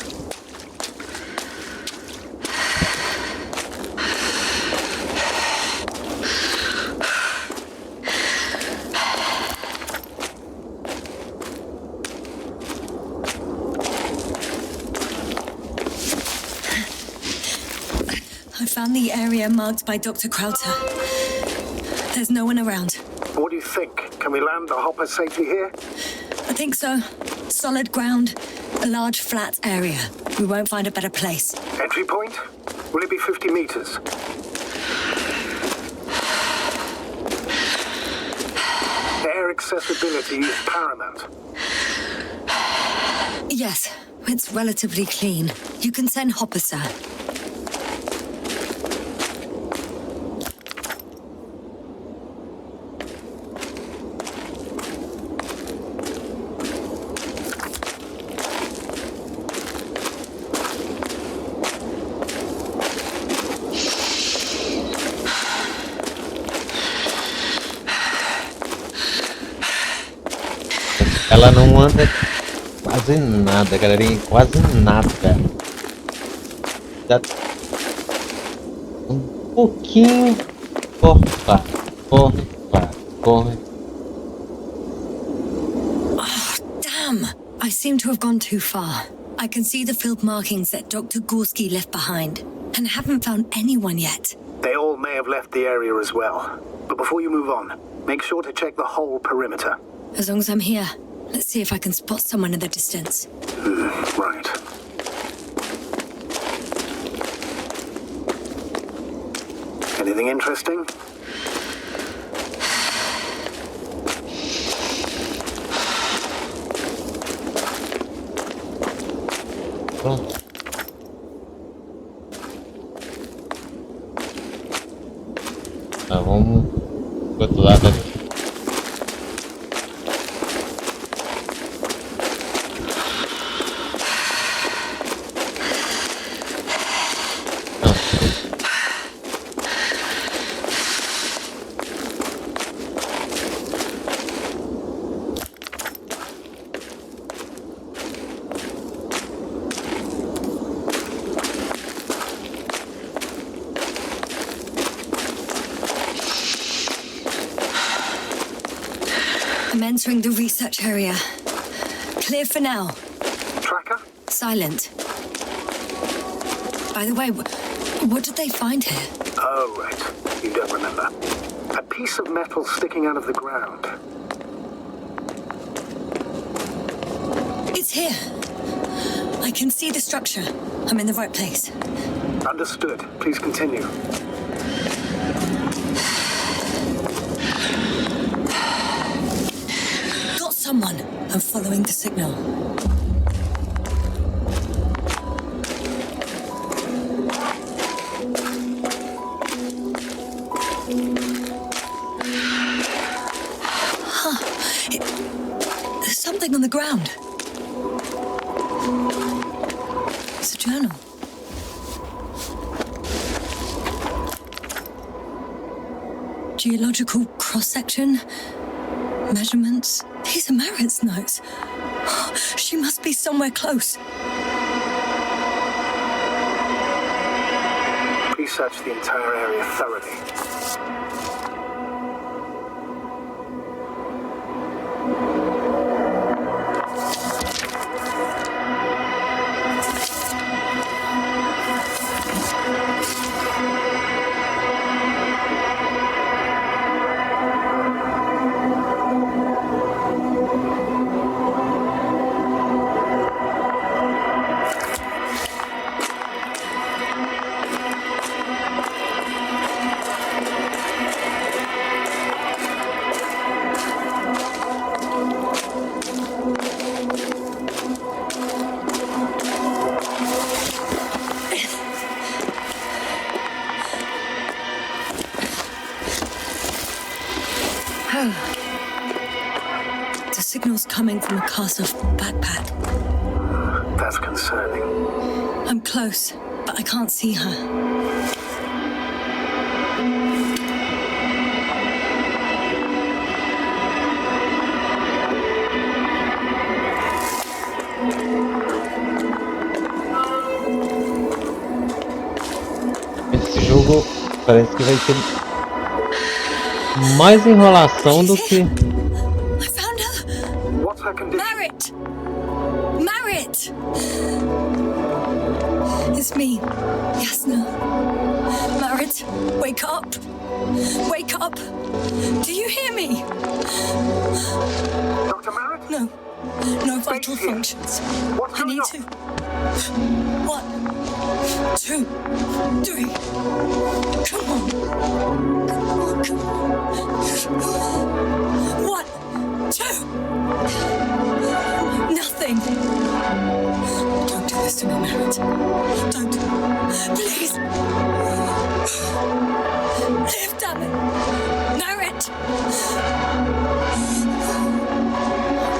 Speaker 1: I found the area marked by Dr. Krauter. There's no one around.
Speaker 8: What do you think? Can we land the hopper safely here?
Speaker 1: I think so. Solid ground, a large flat area. We won't find a better place.
Speaker 8: Entry point? Will it be 50 meters? Air accessibility is paramount.
Speaker 1: Yes, it's relatively clean. You can send Hopper, sir.
Speaker 2: Ela não anda quase nada, galerinha. Quase nada. Dá um pouquinho. Corre.
Speaker 1: Oh, damn! I seem to have gone too far. I can see the field markings that Dr. Gorski left behind, and haven't found anyone yet.
Speaker 8: They all may have left the area as well. But before you move on, make sure to check the whole perimeter.
Speaker 1: As long as I'm here, let's see if I can spot someone in the distance.
Speaker 8: Right. Anything interesting?
Speaker 2: Pronto. Tá, vamos pro outro lado ali.
Speaker 1: I'm entering the research area. Clear for now.
Speaker 8: Tracker?
Speaker 1: Silent. By the way, what did they find here?
Speaker 8: Oh, right. You don't remember. A piece of metal sticking out of the ground.
Speaker 1: It's here. I can see the structure. I'm in the right place.
Speaker 8: Understood. Please continue.
Speaker 1: Got someone. I'm following the signal. There's something on the ground. It's a journal. Geological cross-section, measurements. These are Marit's notes. She must be somewhere close.
Speaker 8: Please search the entire area thoroughly.
Speaker 1: The signal's coming from a cast-off backpack.
Speaker 8: That's concerning.
Speaker 1: I'm close, but I can't see her.
Speaker 2: Esse jogo parece que vai ter mais enrolação do que...
Speaker 1: I found her!
Speaker 8: What's her condition?
Speaker 1: Marit! Marit! It's me, Yasna. Marit, wake up! Wake up! Do you hear me?
Speaker 8: Dr. Marit?
Speaker 1: No. No vital functions.
Speaker 8: What's
Speaker 1: I
Speaker 8: going
Speaker 1: need
Speaker 8: on?
Speaker 1: to... 1, 2, 3. Come on. Come on. 1, 2. Nothing. Don't do this to me, Marit. Don't. Please. Live, damn it. Marit.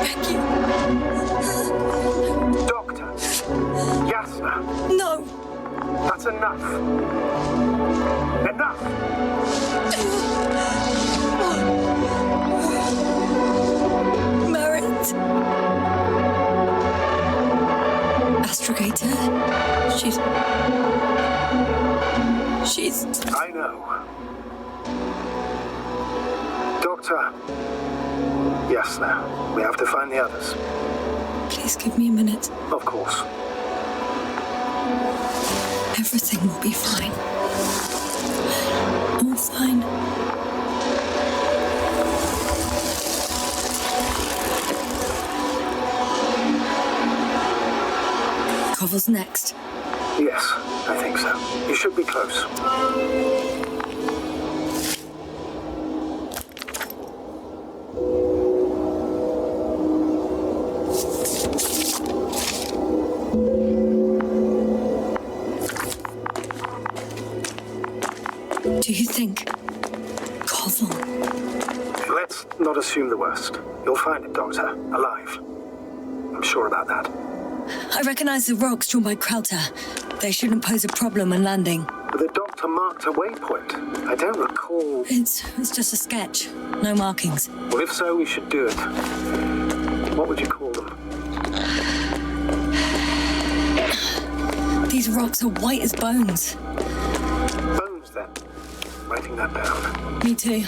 Speaker 1: Beg you.
Speaker 8: Doctor. Yasna.
Speaker 1: No.
Speaker 8: That's enough. Enough!
Speaker 1: Marit.
Speaker 8: know. Doctor. Yasna, we have to find the others.
Speaker 1: Please give me a minute.
Speaker 8: Of course.
Speaker 1: Everything will be fine. All fine. Koval's next.
Speaker 8: Yes, I think so. You should be close.
Speaker 1: Do you think Koval?
Speaker 8: Let's not assume the worst. You'll find it, Doctor, alive. I'm sure about that.
Speaker 1: I recognize the rocks drawn by Krauter. They shouldn't pose a problem when landing.
Speaker 8: The Doctor marked a waypoint. I don't recall...
Speaker 1: It's just a sketch. No markings.
Speaker 8: Well, if so, we should do it. What would you call them?
Speaker 1: These rocks are white as bones.
Speaker 8: Bones, then. Writing that down.
Speaker 1: Me too.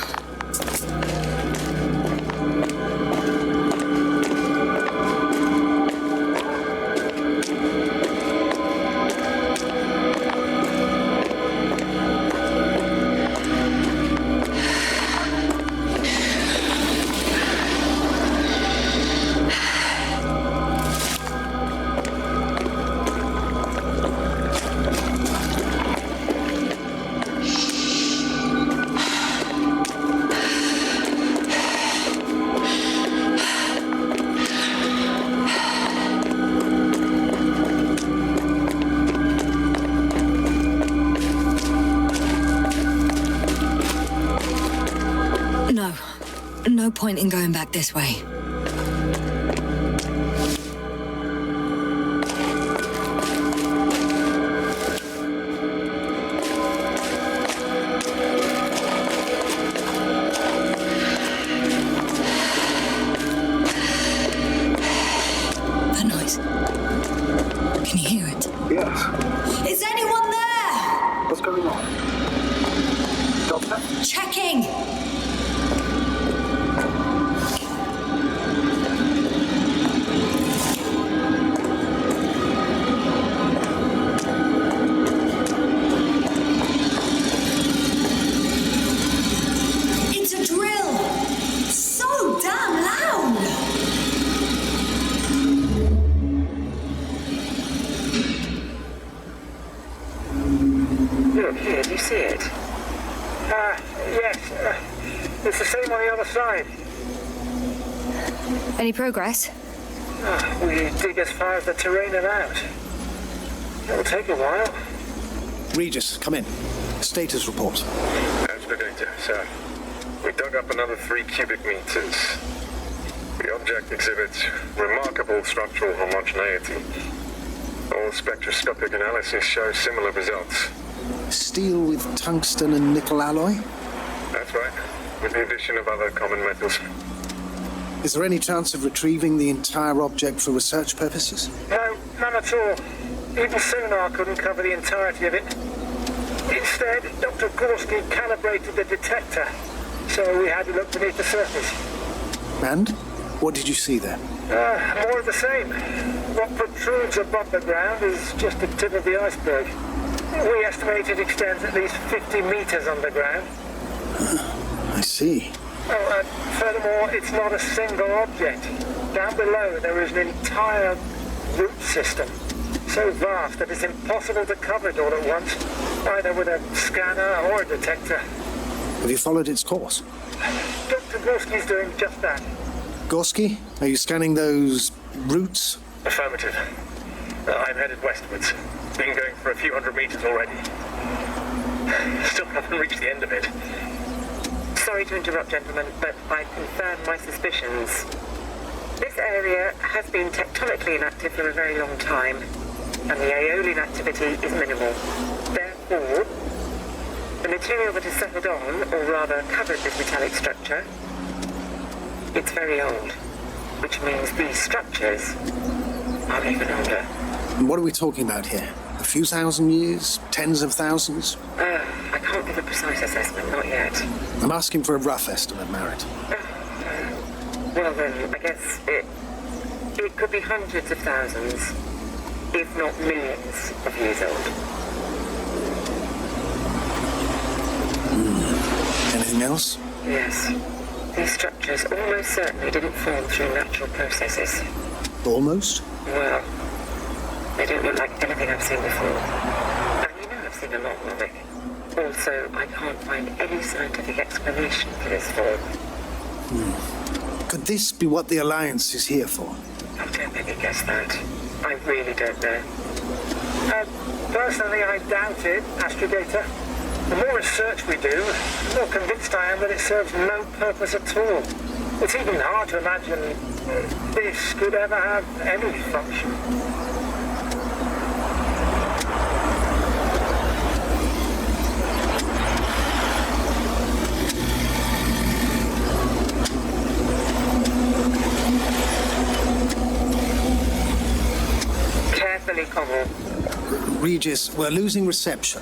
Speaker 1: No point in going back this way. That noise. Can you hear it?
Speaker 8: Yes.
Speaker 1: Is anyone there?
Speaker 8: What's going on? Doctor?
Speaker 1: Checking!
Speaker 9: Here, do you see it? Yes. It's the same on the other side.
Speaker 1: Any progress?
Speaker 9: We dig as far as the terrain allowed. It'll take a while.
Speaker 3: Regis, come in. Status report.
Speaker 10: As predicted, sir. We dug up another 3 cubic meters. The object exhibits remarkable structural homogeneity. All spectroscopic analysis show similar results.
Speaker 3: Steel with tungsten and nickel alloy?
Speaker 10: That's right, with the addition of other common metals.
Speaker 3: Is there any chance of retrieving the entire object for research purposes?
Speaker 9: No, none at all. Even sonar couldn't cover the entirety of it. Instead, Dr. Gorski calibrated the detector, so we had to look beneath the surface.
Speaker 3: And? What did you see there?
Speaker 9: More of the same. What protrudes above the ground is just the tip of the iceberg. We estimate it extends at least 50 meters underground.
Speaker 3: I see.
Speaker 9: Oh, and furthermore, it's not a single object. Down below, there is an entire root system, so vast that it's impossible to cover it all at once, either with a scanner or a detector.
Speaker 3: Have you followed its course?
Speaker 9: Dr. Gorski's doing just that.
Speaker 3: Gorski, are you scanning those roots?
Speaker 10: Affirmative. I'm headed westwards. Been going for a few hundred meters already. Still haven't reached the end of it.
Speaker 11: Sorry to interrupt, gentlemen, but I confirm my suspicions. This area has been tectonically inactive for a very long time, and the aeolian activity is minimal. Therefore, the material that has settled on, or rather covered this metallic structure, it's very old, which means these structures are even older.
Speaker 3: And what are we talking about here? A few thousand years? Tens of thousands?
Speaker 11: I can't can't give a precise assessment, not yet.
Speaker 3: I'm asking for a rough estimate, Merritt.
Speaker 11: Well then, I guess it could be hundreds of thousands, if not millions of years old.
Speaker 3: Anything else?
Speaker 11: Yes. These structures almost certainly didn't form through natural processes.
Speaker 3: Almost?
Speaker 11: Well, they don't look like anything I've seen before. And you know I've seen a lot of it. Also, I can't find any scientific explanation for this form.
Speaker 3: Could this be what the Alliance is here for?
Speaker 11: I don't maybe guess that. I really don't know.
Speaker 9: Personally, I doubt it, Astrogator. The more research we do, the more convinced I am that it serves no purpose at all. It's even hard to imagine this could ever have any function.
Speaker 11: Carefully, Cobble.
Speaker 3: Regis, we're losing reception.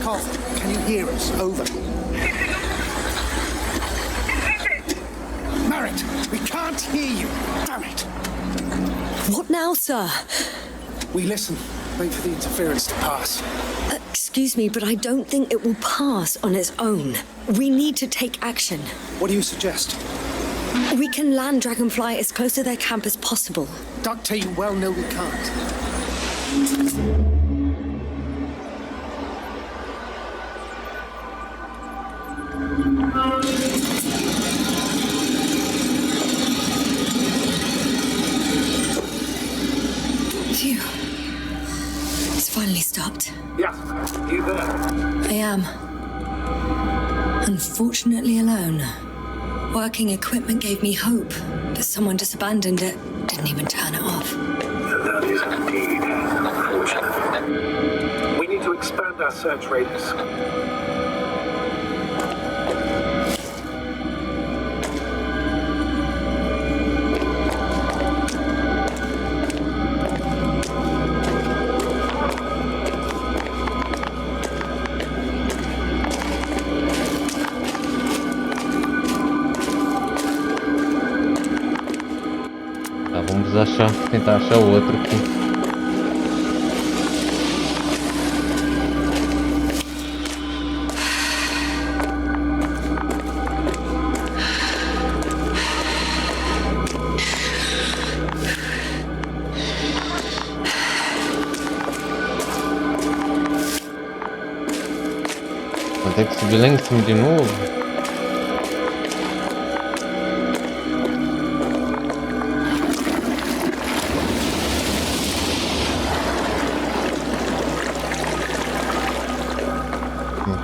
Speaker 3: Carl, can you hear us? Over. Merritt, we can't hear you. Damn it.
Speaker 1: What now, sir?
Speaker 3: We listen. Wait for the interference to pass.
Speaker 1: Excuse me, but I don't think it will pass on its own. We need to take action.
Speaker 3: What do you suggest?
Speaker 1: We can land Dragonfly as close to their camp as possible.
Speaker 3: Doctor, you well know we can't.
Speaker 1: Phew. It's finally stopped.
Speaker 8: Yes, you there?
Speaker 1: I am. Unfortunately alone. Working equipment gave me hope, but someone just abandoned it. Didn't even turn it off.
Speaker 8: That is indeed unfortunate. We need to expand our search radius.
Speaker 2: Tentar achar o outro aqui. Vou ter que subir lá em cima de novo.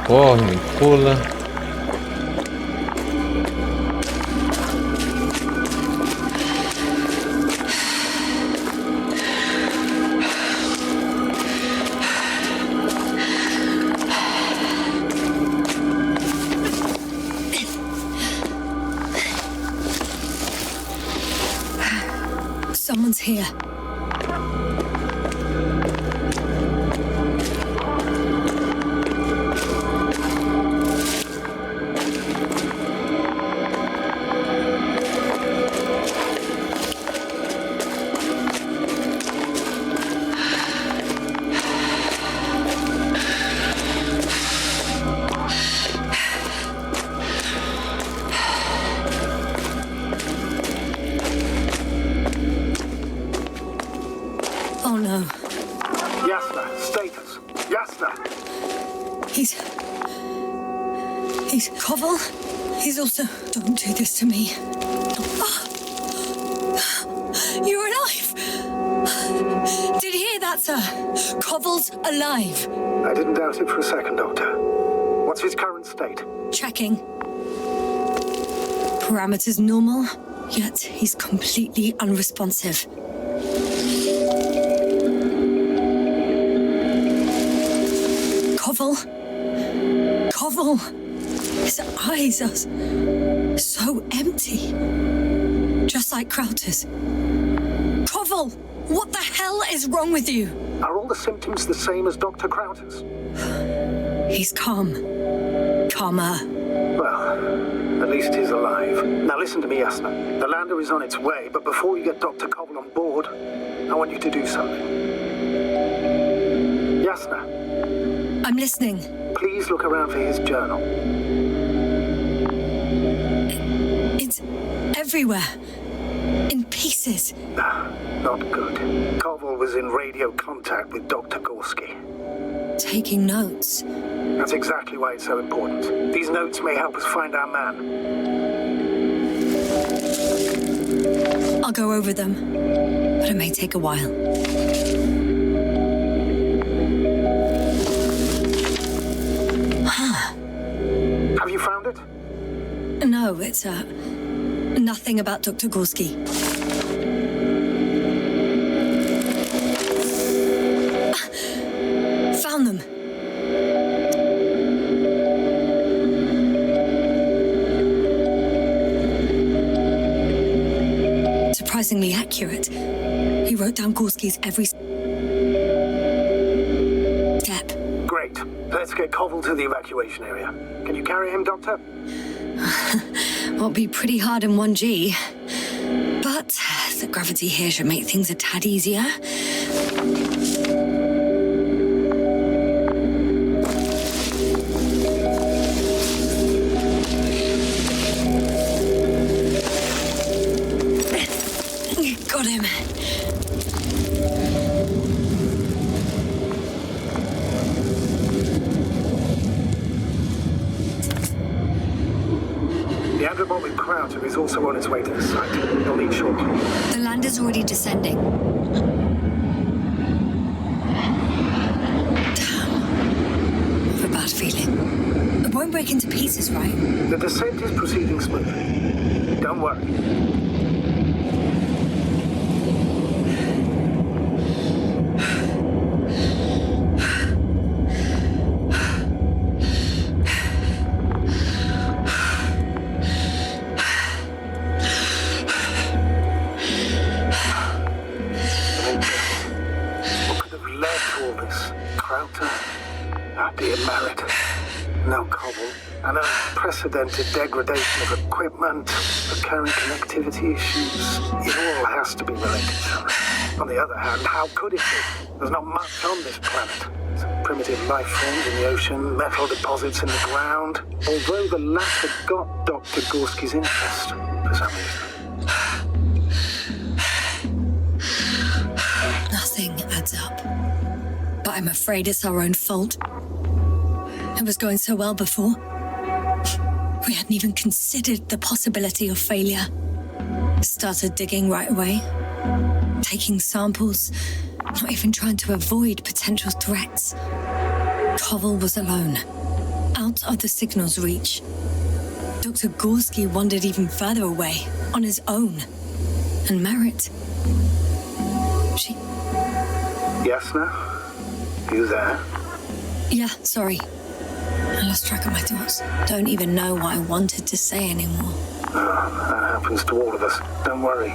Speaker 2: Corre, pula.
Speaker 1: Someone's here. Oh no.
Speaker 8: Yasna, status. Yasna!
Speaker 1: He's Koval. He's also... Don't do this to me. You're alive! Did you hear that, sir? Koval's alive.
Speaker 8: I didn't doubt it for a second, Doctor. What's his current state?
Speaker 1: Checking. Parameters normal, yet he's completely unresponsive. Koval! His eyes are so empty. Just like Krauter's. Koval! What the hell is wrong with you?
Speaker 8: Are all the symptoms the same as Dr. Crowder's?
Speaker 1: He's calm. Calmer.
Speaker 8: Well, at least he's alive. Now listen to me, Yasna. The lander is on its way, but before you get Dr. Koval on board, I want you to do something. Yasna.
Speaker 1: I'm listening.
Speaker 8: Please look around for his journal.
Speaker 1: It's everywhere. In pieces.
Speaker 8: Not good. Koval was in radio contact with Dr. Gorski.
Speaker 1: Taking notes.
Speaker 8: That's exactly why it's so important. These notes may help us find our man.
Speaker 1: I'll go over them, but it may take a while.
Speaker 8: Have you found it?
Speaker 1: No, it's nothing about Dr. Gorski. Found them. Surprisingly accurate. He wrote down Gorski's every step.
Speaker 8: Great. Let's get Koval to the evacuation area. Can you carry him, Doctor?
Speaker 1: Won't be pretty hard in 1G. But the gravity here should make things a tad easier. Got him.
Speaker 8: The Androbot with Crowder is also on its way to the site. They'll leave shortly.
Speaker 1: The lander's already descending. Damn. I have a bad feeling. It won't break into pieces, right?
Speaker 8: The descent is proceeding smoothly. Don't worry. An unprecedented degradation of equipment, recurrent connectivity issues. It all has to be related somehow. On the other hand, how could it be? There's not much on this planet. Some primitive life forms in the ocean, metal deposits in the ground. Although the latter got Dr. Gorski's interest, for some reason.
Speaker 1: Nothing adds up. But I'm afraid it's our own fault. It was going so well before. We hadn't even considered the possibility of failure. Started digging right away. Taking samples. Not even trying to avoid potential threats. Koval was alone. Out of the signal's reach. Dr. Gorski wandered even further away. On his own. And Merritt... She...
Speaker 8: Yasna? You there?
Speaker 1: Yeah, sorry. I lost track of my thoughts. Don't even know what I wanted to say anymore.
Speaker 8: Oh, that happens to all of us. Don't worry.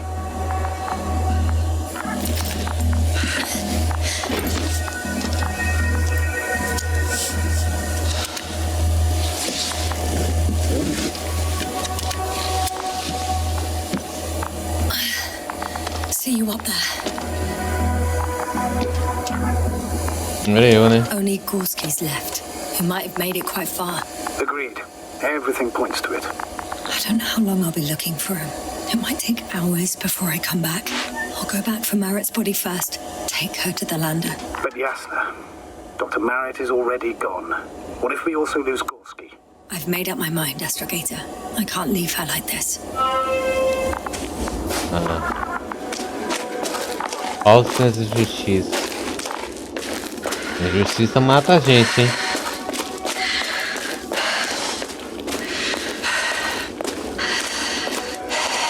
Speaker 1: See you up there. Only Gorski's left. He might have made it quite far.
Speaker 8: Agreed. Everything points to it.
Speaker 1: I don't know how long I'll be looking for him. It might take hours before I come back. I'll go back for Merritt's body first. Take her to the lander.
Speaker 8: But Yasna, Dr. Merritt is already gone. What if we also lose Gorski?
Speaker 1: I've made up my mind, Astrogator. I can't leave her like this.
Speaker 2: Falsas de justiça. A justiça mata a gente, hein?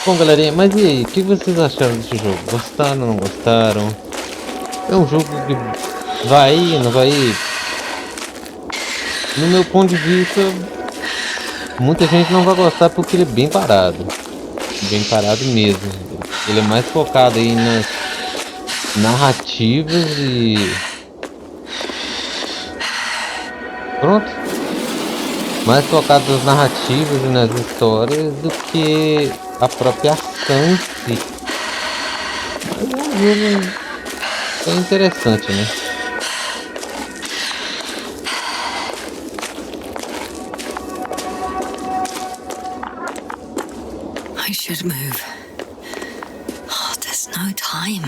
Speaker 2: Bom, galerinha, mas e aí? O que vocês acharam desse jogo? Gostaram, não gostaram? É um jogo que vai ir, não vai ir? No meu ponto de vista, muita gente não vai gostar porque ele é bem parado. Bem parado mesmo. Ele é mais focado aí narrativos e pronto, mais focados nas narrativas e nas histórias do que a própria ação em si. Mas é um jogo bem interessante, né?
Speaker 1: I should move. Oh, there's no time.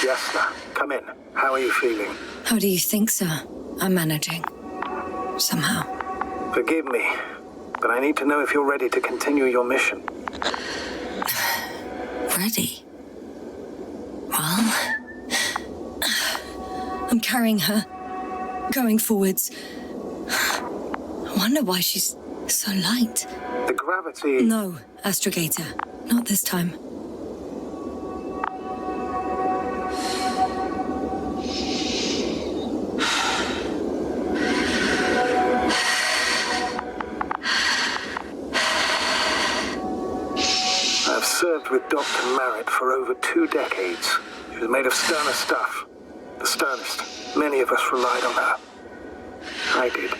Speaker 8: Yasna, come in. How are you feeling?
Speaker 1: How do you think, sir? I'm managing. Somehow.
Speaker 8: Forgive me, but I need to know if you're ready to continue your mission.
Speaker 1: Ready? Well, I'm carrying her, going forwards. I wonder why she's so light.
Speaker 8: The gravity...
Speaker 1: No, Astrogator. Not this time.
Speaker 8: I've served with Dr. Merritt for over 2 decades. She was made of sterner stuff. The sternest. Many of us relied on her. I did.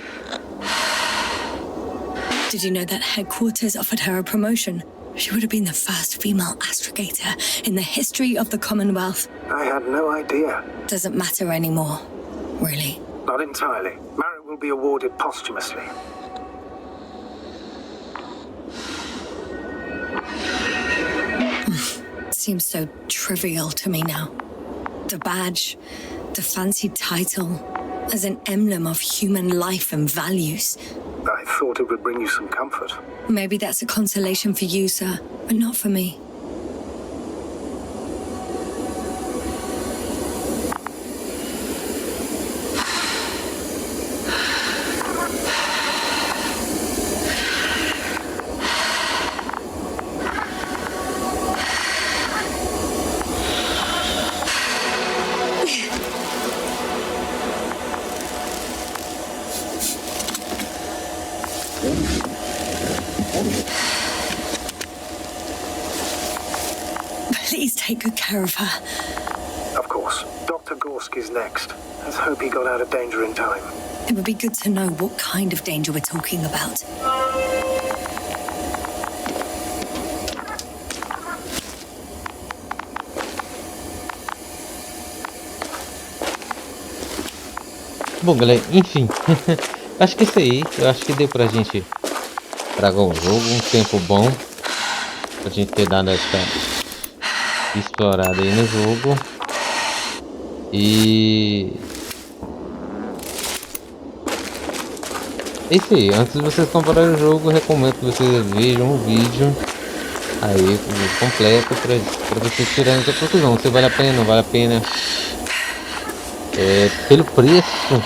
Speaker 1: Did you know that headquarters offered her a promotion? She would have been the first female astrogator in the history of the Commonwealth.
Speaker 8: I had no idea.
Speaker 1: Doesn't matter anymore, really.
Speaker 8: Not entirely. Merritt will be awarded posthumously.
Speaker 1: Seems so trivial to me now. The badge, the fancy title, as an emblem of human life and values.
Speaker 8: I thought it would bring you some comfort.
Speaker 1: Maybe that's a consolation for you, sir, but not for me. Please take good care of her.
Speaker 8: Of course. Dr. Gorski's next. Let's hope he got out of danger in time.
Speaker 1: It would be good to know what kind of danger we're talking about.
Speaker 2: Bom, galera, enfim, acho que é isso aí. Eu acho que deu pra gente tragar o jogo, um tempo bom pra gente ter dado essa explorada aí no jogo. E é isso aí. Antes de vocês comprarem o jogo, eu recomendo que vocês vejam um vídeo aí completo para vocês tirarem essa conclusão. Se vale a pena, não vale a pena. Pelo preço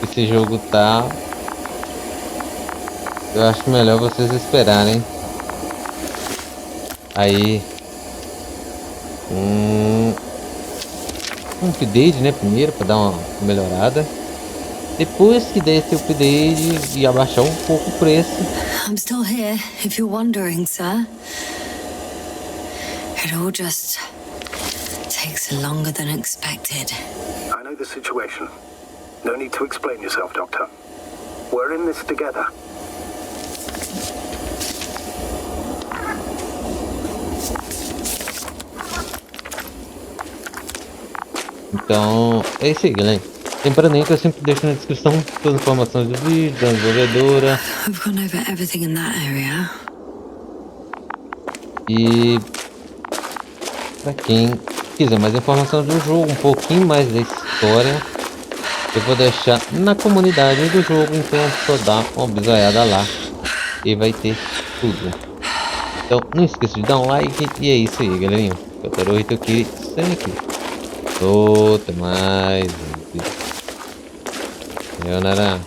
Speaker 2: que esse jogo tá, eu acho melhor vocês esperarem aí um update, né, primeiro, para dar uma melhorada. Depois que der esse update e abaixar um pouco o preço.
Speaker 1: I'm still here, if you're wondering, sir. It all just takes longer than expected.
Speaker 8: I know the situation. No need to explain yourself, Doctor. We're in this together.
Speaker 2: Então, é isso aí, galera. Lembrando aí que eu sempre deixo na descrição todas as informações do vídeo, da desenvolvedora.
Speaker 1: I've gone over everything in that area.
Speaker 2: E para quem quiser mais informação do jogo, um pouquinho mais da história, eu vou deixar na comunidade do jogo, então só dá uma bisoiada lá e vai ter tudo. Então não esqueça de dar um like e é isso aí, galerinha. Eu quero aqui, sendo aqui. Até mais. Sayonara.